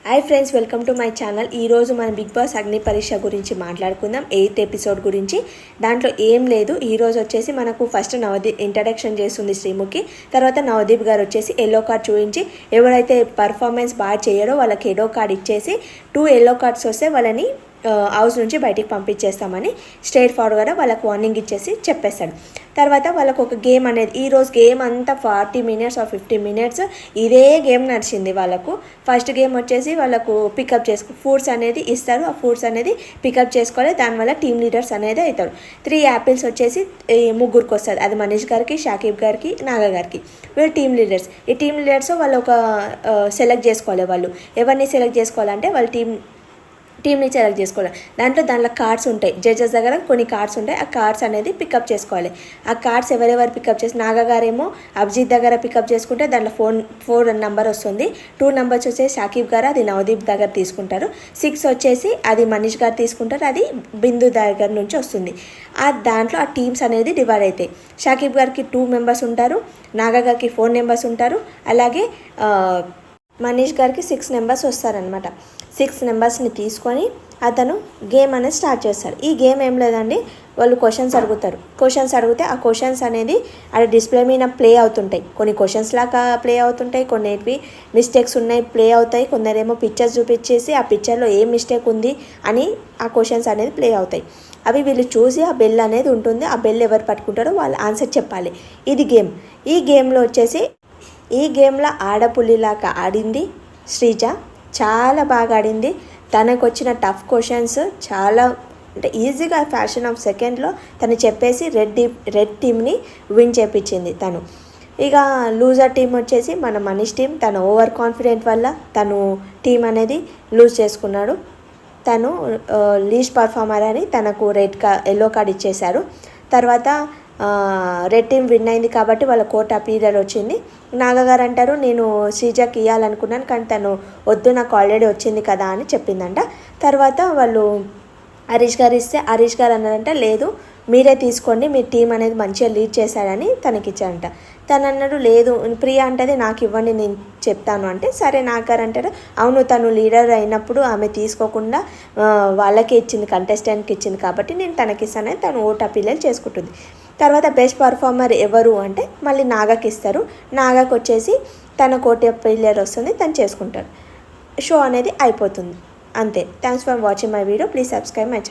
Hi friends, welcome to my channel. ఈరోజు మనం big boss అగ్ని పరీక్ష గురించి మాట్లాడుకుందాం. 8th ఎపిసోడ్ గురించి. దాంట్లో ఏం లేదు, ఈరోజు వచ్చేసి మనకు ఫస్ట్ నవదీప్ ఇంట్రడక్షన్ చేస్తుంది శ్రీముఖి. తర్వాత నవదీప్ గారు వచ్చేసి ఎల్లో కార్డ్ చూపించి ఎవరైతే పర్ఫార్మెన్స్ బాగా చేయడో వాళ్ళకి ఎల్లో కార్డ్ ఇచ్చేసి 2 ఎల్లో కార్డ్స్ వస్తే వాళ్ళని హౌస్ నుంచి బయటికి పంపించేస్తామని స్ట్రైట్ ఫార్వర్డ్గా వాళ్ళకు వార్నింగ్ ఇచ్చేసి చెప్పేస్తాడు. తర్వాత వాళ్ళకు ఒక గేమ్ అనేది, ఈరోజు గేమ్ అంతా 40 minutes or 50 minutes ఇదే గేమ్ నడిచింది వాళ్ళకు. ఫస్ట్ గేమ్ వచ్చేసి వాళ్ళకు పికప్ ఫుడ్స్ అనేది ఇస్తారు. ఆ ఫుడ్స్ అనేది పికప్ చేసుకోవాలి. దానివల్ల టీమ్ లీడర్స్ అనేది అవుతారు. 3 యాపిల్స్ వచ్చేసి ముగ్గురికి వస్తుంది. అది మనీష్ గారికి, షాకిబ్ గారికి, నాగా గారికి. వీళ్ళు టీమ్ లీడర్స్. ఈ టీమ్ లీడర్స్ వాళ్ళు ఒక సెలెక్ట్ చేసుకోవాలి. వాళ్ళు ఎవరిని సెలెక్ట్ చేసుకోవాలంటే వాళ్ళ టీమ్ని సెలెక్ట్ చేసుకోవాలి. దాంట్లో కార్డ్స్ ఉంటాయి. జడ్జెస్ దగ్గర కొన్ని కార్డ్స్ ఉంటాయి. ఆ కార్డ్స్ అనేది పికప్ చేసుకోవాలి. ఆ కార్డ్స్ ఎవరెవరు పికప్ చేసి, నాగగారేమో అభిజిత్ దగ్గర పికప్ చేసుకుంటే దాంట్లో 4 నెంబర్ వస్తుంది. 2 నెంబర్స్ వచ్చేసి షాకిబ్ గారు, అది నవదీప్ దగ్గర తీసుకుంటారు. 6 వచ్చేసి అది మనీష్ గారు తీసుకుంటారు. అది బిందు దగ్గర నుంచి వస్తుంది. దాంట్లో ఆ టీమ్స్ అనేది డివైడ్ అవుతాయి. షాకిబ్ గారికి 2 మెంబర్స్ ఉంటారు. నాగా గారికి 4 నెంబర్స్ ఉంటారు. అలాగే మనీష్ గారికి 6 నెంబర్స్ వస్తారనమాట. 6 నెంబర్స్ని తీసుకొని అతను గేమ్ అనేది స్టార్ట్ చేస్తారు. ఈ గేమ్ ఏం లేదండి, వాళ్ళు క్వశ్చన్స్ అడిగితే ఆ క్వశ్చన్స్ అనేది అది డిస్ప్లే మీద ప్లే అవుతుంటాయి. కొన్ని క్వశ్చన్స్ లాగా ప్లే అవుతుంటాయి, కొన్నిటివి మిస్టేక్స్ ఉన్నాయి ప్లే అవుతాయి. కొందరేమో పిక్చర్స్ చూపించేసి ఆ పిక్చర్లో ఏం మిస్టేక్ ఉంది అని ఆ క్వశ్చన్స్ అనేది ప్లే అవుతాయి. అవి వీళ్ళు చూసి ఆ బెల్ అనేది ఉంటుంది. ఆ బెల్ ఎవరు పట్టుకుంటారో వాళ్ళు ఆన్సర్ చెప్పాలి. ఇది గేమ్. ఈ గేమ్లో వచ్చేసి ఈ గేమ్లో ఆడపుల్లిలాగా ఆడింది శ్రీజ. చాలా బాగా ఆడింది. తనకు వచ్చిన టఫ్ క్వశ్చన్స్ చాలా అంటే ఈజీగా ఫ్యాషన్ ఆఫ్ సెకండ్లో తను చెప్పేసి రెడ్ టీమ్ని విన్ చేపించింది తను. ఇక లూజర్ టీం వచ్చేసి మన మనీష్ టీం. తను ఓవర్ కాన్ఫిడెంట్ వల్ల తను టీం అనేది లూజ్ చేసుకున్నాడు. తను లీస్ట్ పర్ఫార్మర్ అని తనకు ఎల్లో కార్డ్ ఇచ్చేశారు. తర్వాత రెడ్ టీం విన్ అయింది కాబట్టి వాళ్ళ కోర్ట్ అపీరియల్ వచ్చింది. నాగగారు అంటారు, నేను శ్రీజకి ఇవ్వాలనుకున్నాను కానీ తను వద్దు, నాకు ఆల్రెడీ వచ్చింది కదా అని చెప్పిందంట. తర్వాత వాళ్ళు హరీష్ గారు ఇస్తే హరీష్ గారు అన్నారంట, లేదు మీరే తీసుకోండి, మీ టీం అనేది మంచిగా లీడ్ చేశారని తనకి ఇచ్చారంట. తను అన్నాడు, లేదు ప్రియా అంటది నాకు ఇవ్వండి నేను చెప్తాను అంటే, సరే నాగారు అంటారు, అవును తను లీడర్ అయినప్పుడు ఆమె తీసుకోకుండా వాళ్ళకే ఇచ్చింది, కంటెస్టెంట్కి ఇచ్చింది కాబట్టి నేను తనకి ఇస్తానని తను ఓటు అపీల్ చేసుకుంటుంది. తర్వాత బెస్ట్ పర్ఫార్మర్ ఎవరు అంటే మళ్ళీ నాగాకి ఇస్తారు. నాగాకి వచ్చేసి తన కోటి అపీల్ వస్తుంది, తను చేసుకుంటాడు. షో అనేది అయిపోతుంది. అంతే. Thanks for watching my video. Please subscribe my channel.